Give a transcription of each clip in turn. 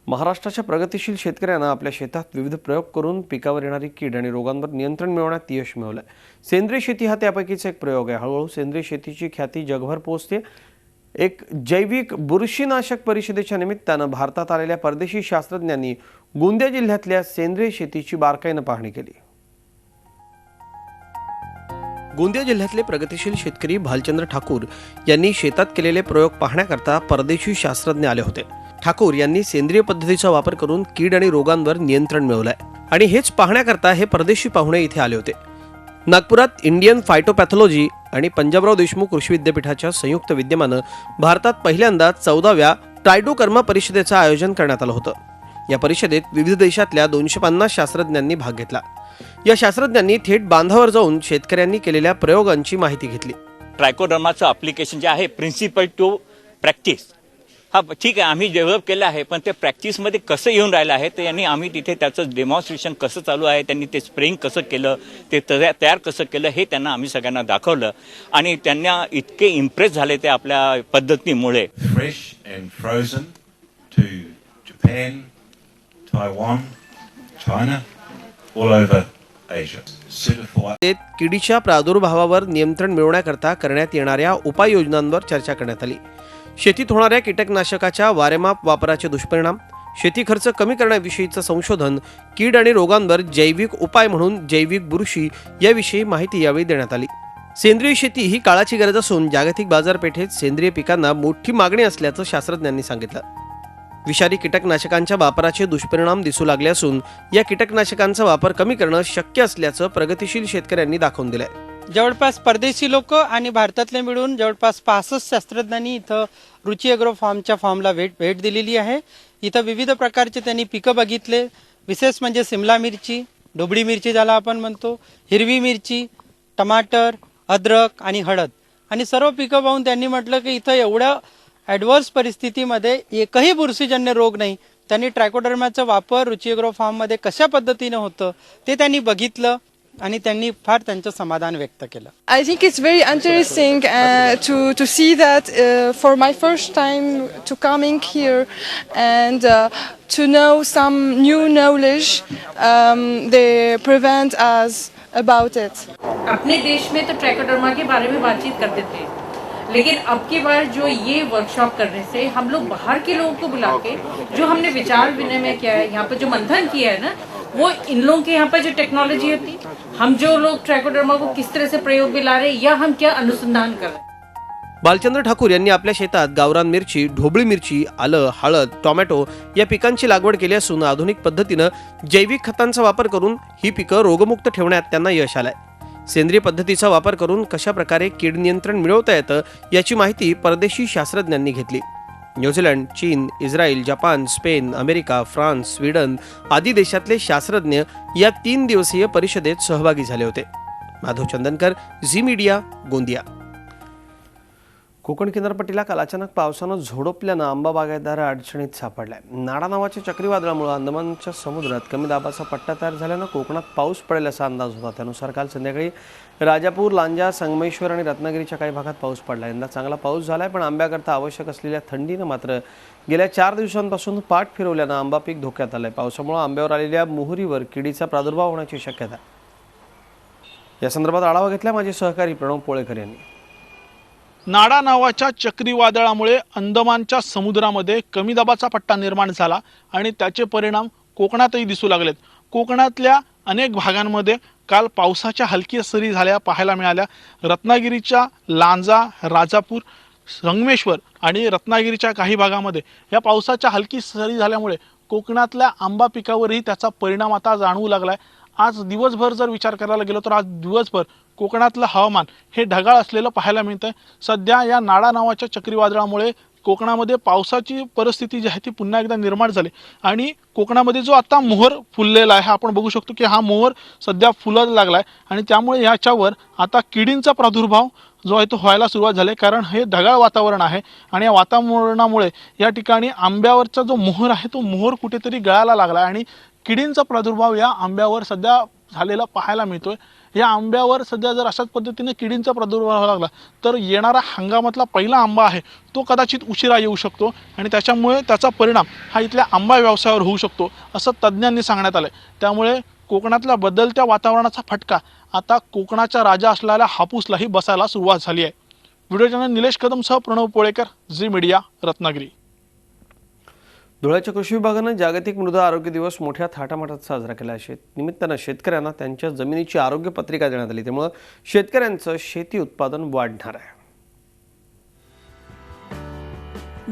महाराष्ट्राच्या प्रगतिशील शेतकऱ्यांना आपल्या शेतात विविध प्रयोग करून पिकावर येणारी कीड आणि रोगांवर नियंत्रण मिळवण्यात यश मिळवलंय। सेंद्रिय शेती हा त्यापैकीच एक प्रयोग आहे। हळूहळू सेंद्रिय शेतीची ख्याती जगभर पोहोचते। एक जैविक बुरशीनाशक परिषदेच्या निमित्तानं भारतात आलेल्या परदेशी शास्त्रज्ञांनी गोंदिया जिल्ह्यातल्या सेंद्रिय शेतीची बारकाईनं पाहणी केली। गोंदिया जिल्ह्यातले प्रगतिशील शेतकरी भालचंद्र ठाकूर यांनी शेतात केलेले प्रयोग पाहण्याकरता परदेशी शास्त्रज्ञ आले होते। ठाकूर यांनी सेंद्रिय पद्धतीचा वापर करून कीड आणि रोगांवर नियंत्रण मिळवलंय आणि हेच पाहण्याकरता हे परदेशी पाहुणे इथे आले होते। नागपुरात इंडियन फायटोपॅथॉलॉजी आणि पंजाबराव देशमुख कृषी विद्यापीठाच्या संयुक्त विद्यमानं भारतात पहिल्यांदा 14व्या ट्रायडोकर्मा परिषदेचं आयोजन करण्यात आलं होतं। या परिषदेत विविध देशातल्या 250 शास्त्रज्ञांनी भाग घेतला। या शास्त्रज्ञांनी थेट बांधावर जाऊन शेतकऱ्यांनी केलेल्या प्रयोगांची माहिती घेतली। ट्रायकोडर्माचं ॲप्लिकेशन जे आहे प्रिन्सिपल टू प्रॅक्टिस, हा ठीक आहे आम्ही डेव्हलप केलं आहे, पण ते प्रॅक्टिसमध्ये कसं येऊन राहिलं आहे ते यांनी आम्ही तिथे त्याचं डेमॉन्स्ट्रेशन कसं चालू आहे, त्यांनी ते स्प्रेइंग कसं केलं, ते तयार कसं केलं हे त्यांना आम्ही सगळ्यांना दाखवलं आणि त्यांना इतके इम्प्रेस झाले ते आपल्या पद्धतीमुळे। Fresh and frozen to Japan, Taiwan, China, all over Asia. किडीच्या प्रादुर्भावावर नियंत्रण मिळवण्याकरता करण्यात येणाऱ्या उपाययोजनांवर चर्चा करण्यात आली। शेतीत होणाऱ्या कीटकनाशकाच्या वारेमाप वापराचे दुष्परिणाम, शेती खर्च कमी करण्याविषयीचं संशोधन, कीड आणि रोगांवर जैविक उपाय म्हणून जैविक बुरशी याविषयी माहिती यावेळी देण्यात आली। सेंद्रिय शेती ही काळाची गरज असून जागतिक बाजारपेठेत सेंद्रिय पिकांना मोठी मागणी असल्याचं शास्त्रज्ञांनी सांगितलं। विषारी कीटकनाशकांच्या वापराचे दुष्परिणाम दिसू लागले असून या कीटकनाशकांचा वापर कमी करणं शक्य असल्याचं प्रगतिशील शेतकऱ्यांनी दाखवून दिलंय। जवळपास परदेशी लोक आणि भारतातले मिळून जवळपास 65 शास्त्रज्ञांनी इथं रुची ॲग्रो फार्मच्या फार्मला भेट दिलेली आहे। इथं विविध प्रकारचे त्यांनी पिकं बघितले, विशेष म्हणजे सिमला मिरची, ढोबळी मिरची ज्याला आपण म्हणतो, हिरवी मिरची, टमाटर, अद्रक आणि हळद, आणि सर्व पिकं पाहून त्यांनी म्हटलं की इथं एवढ्या ॲडव्हर्स परिस्थितीमध्ये एकही बुरशीजन्य रोग नाही। त्यांनी ट्रायकोडर्माचा वापर रुची ॲग्रो फार्ममध्ये कशा पद्धतीने होतं ते त्यांनी बघितलं आणि त्यांनी फार त्यांचं समाधान व्यक्त केलं। I think it's very interesting to see that for my first time to coming here and to know some new knowledge they prevent us about it. अपने देश में तो ट्राइकोडर्मा के बारे में बातचीत करते थे, लेकिन अब की बार जो ये वर्कशॉप करने से हम लोग बाहर के लोगों को बुला के जो हमने विचार विनिमय किया है, यहाँ पर जो मंथन किया है ना, वो इन लोगों के यहाँ पर जो टेक्नोलॉजी होती, हम जो लोग ट्राइकोडर्मा को किस तरह से प्रयोग में ला रहे हैं या हम क्या अनुसंधान कर रहे हैं। भालचंद्र ठाकूर यांनी आपल्या शेतात गावरान मिरची, ढोबळी मिरची, आलं, हळद, टोमॅटो या पिकांची लागवड केली असून आधुनिक पद्धतीनं जैविक खतांचा वापर करून ही पिकं रोगमुक्त ठेवण्यात त्यांना यश आलंय। सेंद्रिय पद्धतीचा वापर करून कशा प्रकारे कीड नियंत्रण मिळवता येतं याची माहिती परदेशी शास्त्रज्ञांनी घेतली। न्यूझीलंड, चीन, Israel, Japan, Spain, America, France, Sweden आदी देशातले शास्त्रज्ञ या 3 दिवसीय परिषदेत सहभागी झाले होते। Madhav Chandankar, Zee media, Gondia. कोकण किनारपट्टीला काल अचानक पावसानं झोडपल्यानं आंबा बागायतदार अडचणीत सापडलाय। नाडा नावाच्या चक्रीवादळामुळे अंदमानच्या समुद्रात कमी दाबाचा पट्टा तयार झाल्यानं कोकणात पाऊस पडेल असा अंदाज होता। त्यानुसार काल संध्याकाळी राजापूर, लांजा, संगमेश्वर आणि रत्नागिरीच्या काही भागात पाऊस पडला। यंदा चांगला पाऊस झालाय, पण आंब्याकरता आवश्यक असलेल्या थंडीनं मात्र गेल्या 4 दिवसांपासून पाठ फिरवल्यानं आंबा पीक धोक्यात आलंय। पावसामुळे आंब्यावर आलेल्या मोहरीवर किडीचा प्रादुर्भाव होण्याची शक्यता आहे। या संदर्भात आढावा घेतला माझे सहकारी प्रणव पोळेकर यांनी। नाडा नावाच्या चक्रीवादळामुळे अंदमानच्या समुद्रामध्ये कमी दाबाचा पट्टा निर्माण झाला आणि त्याचे परिणाम कोकणातही दिसू लागलेत। कोकणातल्या अनेक भागांमध्ये काल पावसाच्या हलकी सरी झाल्या पाहायला मिळाल्या। रत्नागिरीच्या लांजा, राजापूर, संगमेश्वर आणि रत्नागिरीच्या काही भागामध्ये या पावसाच्या हलकी सरी झाल्यामुळे कोकणातल्या आंबा पिकावरही त्याचा परिणाम आता जाणवू लागलाय। आज दिवसभर जर विचार करायला गेलो तर आज दिवसभर कोकणातलं हवामान हे ढगाळ असलेलं पाहायला मिळतंय। सध्या या नाडा नावाच्या चक्रीवादळामुळे कोकणामध्ये पावसाची परिस्थिती जी आहे ती पुन्हा एकदा निर्माण झाली आणि कोकणामध्ये जो आता मोहर फुललेला आहे, आपण बघू शकतो की हा मोहर सध्या फुलायला लागलाय आणि त्यामुळे याच्यावर आता किडींचा प्रादुर्भाव जो आहे तो व्हायला सुरुवात झाली, कारण हे ढगाळ वातावरण आहे आणि या वातावरणामुळे या ठिकाणी आंब्यावरचा जो मोहर आहे तो मोहर कुठेतरी गळायला लागला आणि किडींचा प्रादुर्भाव या आंब्यावर सध्या झालेला पाहायला मिळतोय। या आंब्यावर सध्या जर अशाच पद्धतीने किडींचा प्रादुर्भाव लागला तर येणारा हंगामातला पहिला आंबा आहे तो कदाचित उशिरा येऊ शकतो आणि त्याच्यामुळे त्याचा परिणाम हा इथल्या आंबा व्यवसायावर होऊ शकतो असं तज्ज्ञांनी सांगण्यात आलंय। त्यामुळे कोकणातल्या बदलत्या वातावरणाचा फटका आता कोकणाच्या राजा असलेल्या हापूसलाही बसायला सुरुवात झाली आहे। व्हिडिओ जर्नलिस्ट निलेश कदमसह प्रणव पोळेकर, झी मीडिया, रत्नागिरी। धुळ्याच्या कृषी विभागानं जागतिक मृदा आरोग्य दिवस मोठ्या थाटामाटात साजरा केला आहे। निमित्तानं शेतकऱ्यांना त्यांच्या जमिनीची आरोग्य पत्रिका देण्यात आली, त्यामुळे शेतकऱ्यांचं शेती उत्पादन वाढणार आहे।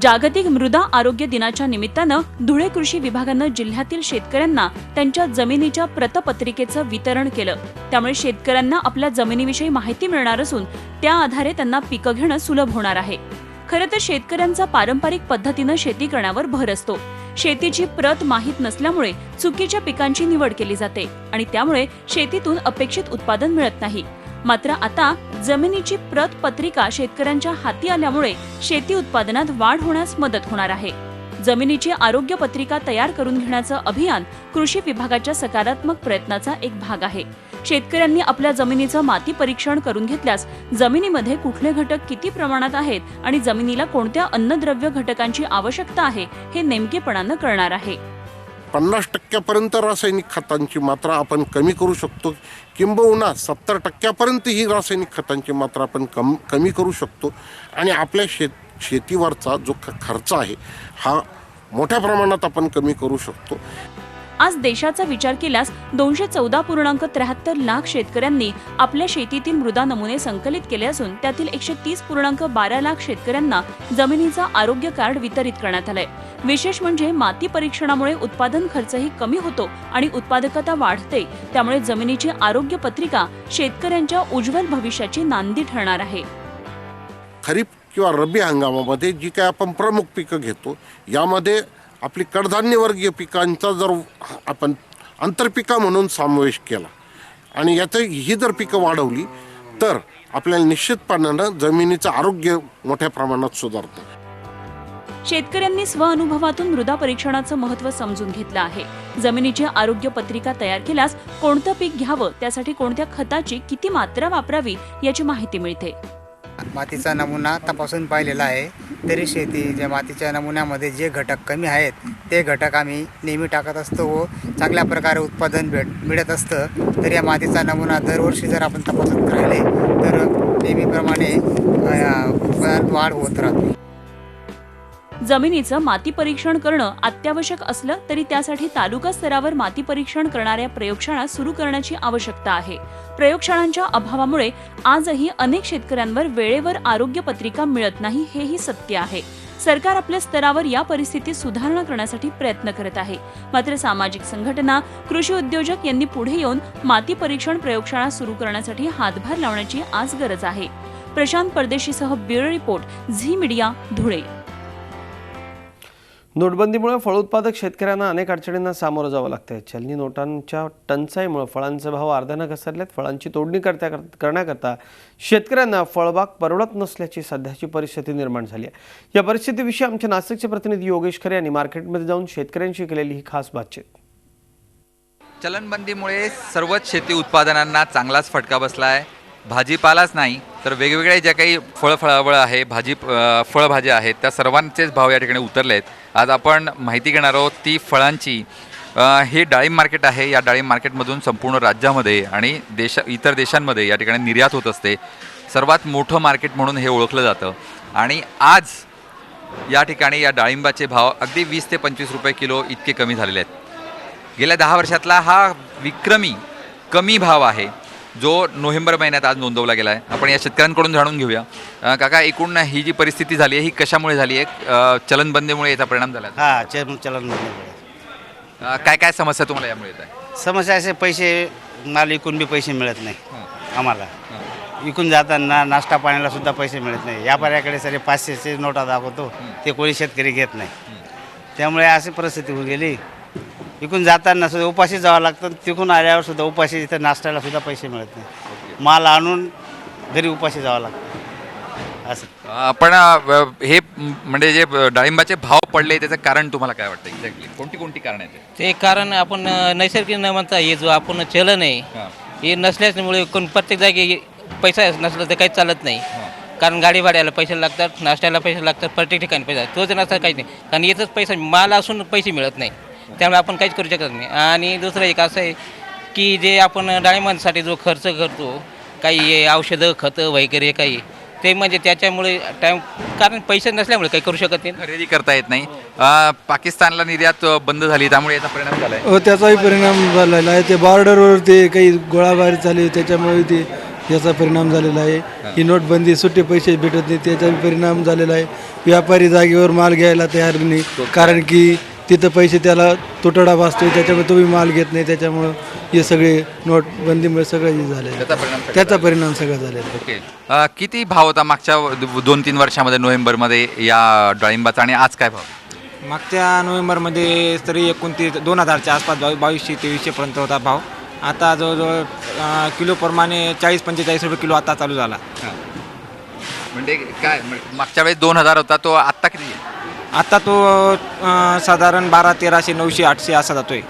जागतिक मृदा आरोग्य दिनाच्या निमित्तानं धुळे कृषी विभागानं जिल्ह्यातील शेतकऱ्यांना त्यांच्या जमिनीच्या प्रतपत्रिकेचं वितरण केलं। त्यामुळे शेतकऱ्यांना आपल्या जमिनीविषयी माहिती मिळणार असून त्या आधारे त्यांना पिकं घेणं सुलभ होणार आहे। खरं तर शेतकऱ्यांचा पारंपरिक पद्धतीनं शेती करण्यावर भर असतो। शेतीची प्रत माहीत नसल्यामुळे चुकीच्या पिकांची निवड केली जाते आणि त्यामुळे शेतीतून अपेक्षित उत्पादन मिळत नाही। मात्र आता जमिनीची प्रत पत्रिका शेतकऱ्यांच्या हाती आल्यामुळे शेती उत्पादनात वाढ होण्यास मदत होणार आहे। जमिनीची आरोग्य पत्रिका तयार करून घेण्याचं अभियान कृषी विभागाच्या सकारात्मक प्रयत्नाचा एक भाग आहे। शेतकऱ्यांनी आपल्या जमिनीचं माती परीक्षण करून घेतल्यास जमिनीमध्ये कुठले घटक किती प्रमाणात आहेत आणि जमिनीला कोणत्या अन्नद्रव्य घटकांची आवश्यकता आहे हे नेमकेपणानं कळणार आहे। 50% रासायनिक खतांची मात्रा आपण कमी करू शकतो, किंबहुना 70% ही रासायनिक खतांची मात्रा आपण कमी करू शकतो आणि आपल्या शेतीवरचा जो खर्च आहे हा मोठ्या प्रमाणात आपण कमी करू शकतो। आज देशाचा विचार केल्यास 214.73 लाख शेतकऱ्यांनी आपल्या शेतीतील मृदा नमुने संकलित केले असून त्यातील 130.12 लाख शेतकऱ्यांना जमिनीचा आरोग्य कार्ड वितरित करण्यात आलंय। विशेष म्हणजे माती परीक्षणामुळे उत्पादन खर्चही कमी होतो आणि उत्पादकता वाढते। त्यामुळे जमिनीची आरोग्य पत्रिका शेतकऱ्यांच्या उज्ज्वल भविष्याची नांदी ठरणार आहे। खरीप किंवा रब्बी हंगामामध्ये जी काय आपण प्रमुख पिकं घेतो यामध्ये आपली कडधान्यवर्गीय पिकांचा जर आपण आंतरपिका म्हणून समावेश केला आणि ही जर पिकं वाढवली तर आपल्याला निश्चितपणानं जमिनीचं आरोग्य मोठ्या प्रमाणात सुधारतं। शेतकऱ्यांनी स्वअनुभवातून मृदा परीक्षणाचं महत्त्व समजून घेतलं आहे। जमिनीची आरोग्य पत्रिका तयार केल्यास कोणतं पीक घ्यावं, त्यासाठी कोणत्या खताची किती मात्रा वापरावी याची माहिती मिळते। मातीचा नमुना तपासून पाहिलेला आहे, तरी शेतीच्या मातीच्या नमुन्यामध्ये जे घटक कमी आहेत ते घटक आम्ही नेहमी टाकत असतो व चांगल्या प्रकारे उत्पादन मिळत असतं। तर या मातीचा नमुना दरवर्षी जर आपण तपासत राहिले तर नेहमीप्रमाणे उत्पादन वाढ होत राहते। जमिनीचं माती परीक्षण करणं अत्यावश्यक असलं तरी त्यासाठी तालुका स्तरावर माती परीक्षण करणाऱ्या प्रयोगशाळा सुरू करण्याची आवश्यकता आहे। प्रयोगशाळांच्या अभावामुळे आजही अनेक शेतकऱ्यांवर वेळेवर आरोग्य पत्रिका मिळत नाही, हेही सत्य आहे। सरकार आपल्या स्तरावर या परिस्थितीत सुधारणा करण्यासाठी प्रयत्न करत आहे। मात्र सामाजिक संघटना, कृषी उद्योजक यांनी पुढे येऊन माती परीक्षण प्रयोगशाळा सुरू करण्यासाठी हातभार लावण्याची आज गरज आहे। प्रशांत परदेशीसह bureau report, Zee media, Dhule. नोटबंदीमुळे फळ उत्पादक शेतकऱ्यांना अनेक अडचणींना सामोरं जावं लागतंय। चलनी नोटांच्या टंचाईमुळे फळांचे भाव अर्ध्यानं घसरलेत। फळांची तोडणी करण्याकरता शेतकऱ्यांना फळबाग परवडत नसल्याची सध्याची परिस्थिती निर्माण झाली आहे। या परिस्थितीविषयी आमचे नाशिकचे प्रतिनिधी योगेश खरे यांनी मार्केटमध्ये जाऊन शेतकऱ्यांशी केलेली ही खास बातचीत। चलनबंदीमुळे सर्वच शेती उत्पादनांना चांगलाच फटका बसला आहे। भाजीपालाच नाही तर वेगवेगळे ज्या काही फळफळावळ आहे, फळभाज्या आहेत त्या सर्वांचेच भाव या ठिकाणी उतरले आहेत। आज आपण माहिती घेणार आहोत ती फळांची। हे डाळिंब मार्केट आहे। या डाळिंब मार्केटमधून संपूर्ण राज्यामध्ये आणि इतर देशांमध्ये या ठिकाणी निर्यात होत असते। सर्वात मोठं मार्केट म्हणून हे ओळखलं जातं आणि आज या ठिकाणी या डाळिंबाचे भाव अगदी 20 ते 25 रुपये किलो इतके कमी झालेले आहेत। गेल्या 10 वर्षातला हा विक्रमी कमी भाव आहे जो नोव्हेंबर महिन्यात आज नोंदवला गेला आहे। आपण या शेतकऱ्यांकडून जाणून घेऊया। काका, एकूण ही जी परिस्थिती झाली आहे ही कशामुळे झाली आहे? चलनबंदीमुळे याचा परिणाम झाला? हां, चलनबंदीमुळे काय काय समस्या तुम्हाला यामुळे येत आहे? समस्या असे पैसे माल विकून बी पैसे मिळत नाही आम्हाला। विकून जाताना नाश्ता पाण्याला सुद्धा पैसे मिळत नाही। व्यापाऱ्याकडे सारे 500चे नोटा दाखवतो, ते कोणी शेतकरी घेत नाही। त्यामुळे अशी परिस्थिती होऊन गेली। विकून जाताना सुद्धा उपाशी जावं लागतं, तिकून आल्यावर सुद्धा उपाशी, इथं नाश्त्याला सुद्धा पैसे मिळत नाही। माल आणून घरी उपाशी जावं लागतं, असं पण हे म्हणजे जे डाळिंबाचे भाव पडले त्याचं कारण तुम्हाला काय वाटतं एक्झॅक्टली कोणती कारण आहे ते कारण आपण नैसर्गिक न म्हणता हे जो आपण चलन आहे हे नसल्यामुळे प्रत्येक जागी पैसा नसला तर काही चालत नाही. कारण गाडी भाड्याला पैसे लागतात, नाश्त्याला पैसे लागतात, प्रत्येक ठिकाणी पैसा तो जर नसता काहीच नाही. कारण येतच पैसा माल असून पैसे मिळत नाही, त्यामुळे आपण काहीच करू शकत नाही. आणि दुसरं एक असं आहे की जे आपण डाळिंबांसाठी जो खर्च करतो काही औषधं खतं वगैरे काही ते म्हणजे त्याच्यामुळे टाईम कारण पैसे नसल्यामुळे काही करू शकत नाही. खरेदी करता येत नाही. पाकिस्तानला निर्यात बंद झाली त्यामुळे याचा परिणाम झाला आहे. हो, त्याचाही परिणाम झालेला आहे. ते बॉर्डरवर ते काही गोळाबारी चालू त्याच्यामुळे ते याचा परिणाम झालेला आहे. ही नोटबंदी सुट्टे पैसे भेटत नाही त्याचा परिणाम झालेला आहे. व्यापारी जागेवर माल घ्यायला तयार नाही कारण की तिथं पैसे त्याला तुटडा भासतो त्याच्यामुळे तोही माल घेत नाही. त्याच्यामुळं हे सगळे नोटबंदीमुळे सगळं हे झालेलं आहे. त्याचा परिणाम सगळा झालेला आहे. ओके. किती भाव होता मागच्या 2-3 वर्षामध्ये नोव्हेंबरमध्ये या डाळिंबाचा आणि आज काय भाव? मागच्या नोव्हेंबरमध्ये तरी 2000च्या आसपास 2200-2300पर्यंत होता भाव. आता जवळजवळ किलोप्रमाणे 40-45 रुपये किलो आता चालू झाला. म्हणजे काय मागच्या वेळेस 2000 होता तो आत्ता किती आहे? आता तो साधारण 1200-1300 900 800 असा जातोय.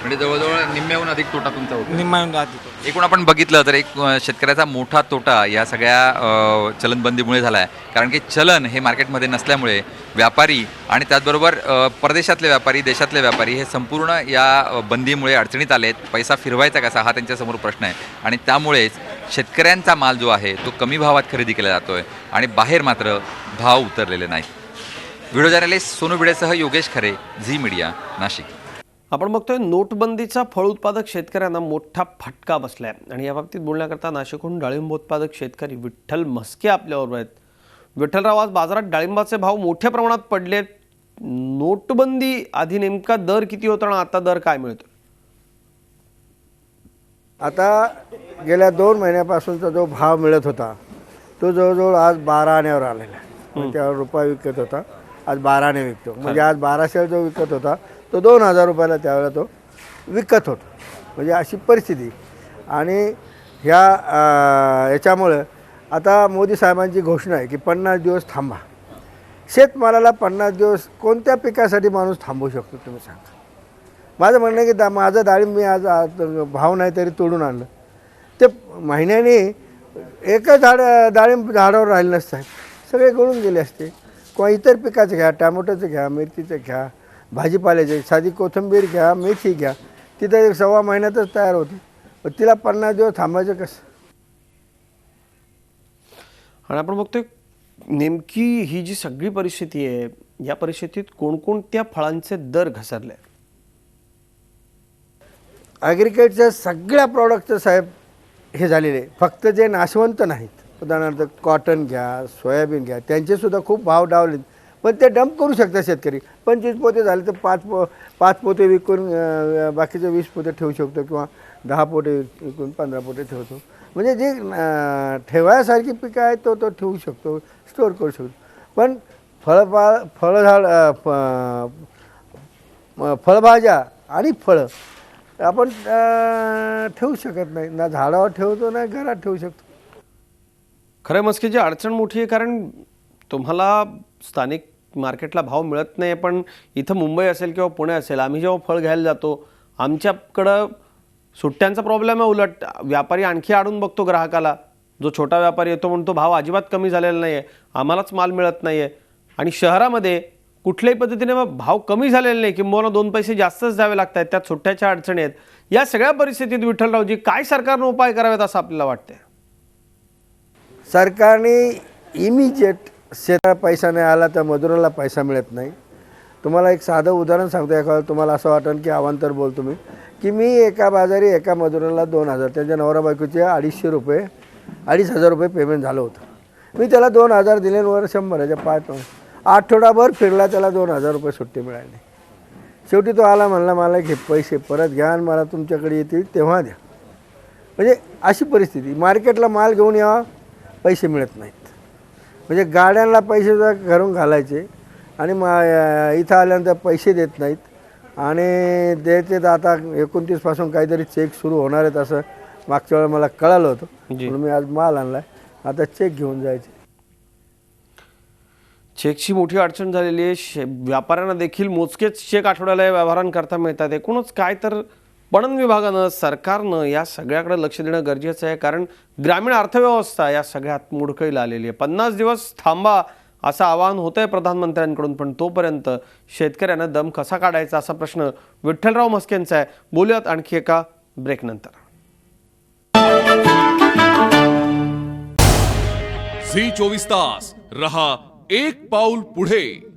म्हणजे जवळजवळ निम्म्याहून अधिक तोटा तुमचा होतो. निम्मा एकूण आपण बघितलं तर एक शेतकऱ्याचा मोठा तोटा या सगळ्या चलनबंदीमुळे झाला आहे. कारण की चलन हे मार्केटमध्ये नसल्यामुळे व्यापारी आणि त्याचबरोबर परदेशातले व्यापारी देशातले व्यापारी हे संपूर्ण या बंदीमुळे अडचणीत आले आहेत. पैसा फिरवायचा कसा हा त्यांच्यासमोर प्रश्न आहे आणि त्यामुळेच शेतकऱ्यांचा माल जो आहे तो कमी भावात खरेदी केला जातोय आणि बाहेर मात्र भाव उतरलेले नाहीत. व्हिडिओ जर्नलिस्ट सोनू भिडेसह योगेश खरे, झी मीडिया, नाशिक. आपण बघतोय नोटबंदीचा फळ उत्पादक शेतकऱ्यांना मोठा फटका बसलाय आणि याबाबतीत बोलण्याकरता नाशिकहून डाळिंब उत्पादक शेतकरी विठ्ठल म्हस्के आपल्याबरोबर आहेत. विठ्ठलराव, आज बाजारात डाळिंबाचे भाव मोठ्या प्रमाणात पडलेत. नोटबंदी आधी नेमका दर किती होता आणि आता दर काय मिळतो? आता गेल्या 2 महिन्यापासूनचा जो भाव मिळत होता तो जवळजवळ आज 12 आण्यावर आलेला आहे. त्यावर रुपये विकत होता, आज 12 आणे विकतो. म्हणजे आज 1200 जो विकत होता तो 2000 रुपयाला त्यावेळेला तो विकत होता. म्हणजे अशी परिस्थिती. आणि याच्यामुळं आता मोदी साहेबांची घोषणा आहे की 50 दिवस थांबा. शेतमालाला 50 दिवस कोणत्या पिकासाठी माणूस थांबवू शकतो तुम्ही सांगा? माझं म्हणणं आहे की माझं डाळिंब मी आज भाव नाही तरी तोडून आणलं ते महिन्याने एकच डाळिंब झाडावर राहिलं नसतं, सगळे गळून गेले असते. किंवा इतर पिकाचं घ्या, टॅमॅटोचं घ्या, मिरचीचं घ्या, भाजीपाल्याचे साधी कोथिंबीर घ्या, मेथी घ्या, तिथं 1.25 महिन्यातच तयार होते. पण तिला 50 दिवस थांबायचं कसं? आणि आपण बघतोय नेमकी ही जी सगळी परिस्थिती आहे या परिस्थितीत कोणकोणत्या फळांचे दर घसरले? ॲग्रिकल्चर सगळ्या प्रॉडक्टचं साहेब हे झालेले आहे. फक्त जे नाशवंत नाहीत, उदाहरणार्थ कॉटन घ्या, सोयाबीन घ्या, त्यांचेसुद्धा खूप भाव डावलेत. पण ते डंप करू शकतात शेतकरी. 25 पोते झाले तर 5 पोते विकून बाकीचे 20 पोते ठेवू शकतो किंवा 10 पोते विकून 15 पोते ठेवतो. म्हणजे जे ठेवायसारखी पिकं आहेत तो ठेवू शकतो, स्टोअर करू शकतो. पण फळभाज्या आणि फळं आपण ठेवू शकत नाही. ना झाडावर ठेवतो ना घरात ठेवू शकतो. खरं म्हस्केची अडचण मोठी आहे कारण तुम्हाला स्थानिक मार्केटला भाव मिळत नाही. पण इथं मुंबई असेल किंवा पुणे असेल, आम्ही जेव्हा फळ घ्यायला जातो आमच्याकडं सुट्ट्यांचा प्रॉब्लेम आहे. उलट व्यापारी आणखी आडून बघतो ग्राहकाला. जो छोटा व्यापारी येतो म्हणतो भाव अजिबात कमी झालेला नाही आहे, आम्हालाच माल मिळत नाही आहे. आणि शहरामध्ये कुठल्याही पद्धतीने भाव कमी झालेले नाही, किंबहुना 2 पैसे जास्तच द्यावे लागत आहेत, त्यात सुट्ट्याच्या अडचणी आहेत. या सगळ्या परिस्थितीत विठ्ठलरावजी काय सरकारनं उपाय करावेत असं आपल्याला वाटतंय? सरकारने इमिजिएट शेतात पैसा नाही आला तर मजुराला पैसा मिळत नाही. तुम्हाला एक साधं उदाहरण सांगतो. एका तुम्हाला असं वाटेल की अवांतर बोलतो मी, की मी एका बाजारी एका मजुराला 2000, त्यांच्या नवरा बायकोचे 250 रुपये पेमेंट झालं होतं. मी त्याला 2000 दिले, वर 100च्या 5 आठवडाभर फिरला, त्याला 2000 रुपये सुट्टी मिळाली. शेवटी तो आला, म्हणला मला घे पैसे परत घ्या आणि मला तुमच्याकडे येतील तेव्हा द्या. म्हणजे अशी परिस्थिती. मार्केटला माल घेऊन यावा, पैसे मिळत नाहीत. म्हणजे गाड्यांना पैसे घरून घालायचे आणि इथं आल्यानंतर पैसे देत नाहीत. आणि द्यायचे तर आता 29 पासून काहीतरी चेक सुरू होणार आहेत असं मागच्या वेळेला मला कळालं होतं. म्हणून मी आज माल आणला आहे, आता चेक घेऊन जायचे. चेकची मोठी अडचण झालेली आहे. व्यापाऱ्यांना देखील मोजकेच चेक आठवड्याला व्यवहारांकरता मिळतात. एकूणच काय तर पणन विभागानं, सरकारनं या सगळ्याकडे लक्ष देणं गरजेचं आहे, कारण ग्रामीण अर्थव्यवस्था या सगळ्यात मुडकळीला आलेली आहे. 50 दिवस थांबा असं आवाहन होतंय प्रधानमंत्र्यांकडून, पण तोपर्यंत शेतकऱ्यांना दम कसा काढायचा असा प्रश्न विठ्ठलराव म्हस्केंचा आहे. बोलूयात आणखी एका ब्रेकनंतर. झी 24 तास रहा एक पाऊल पुढे.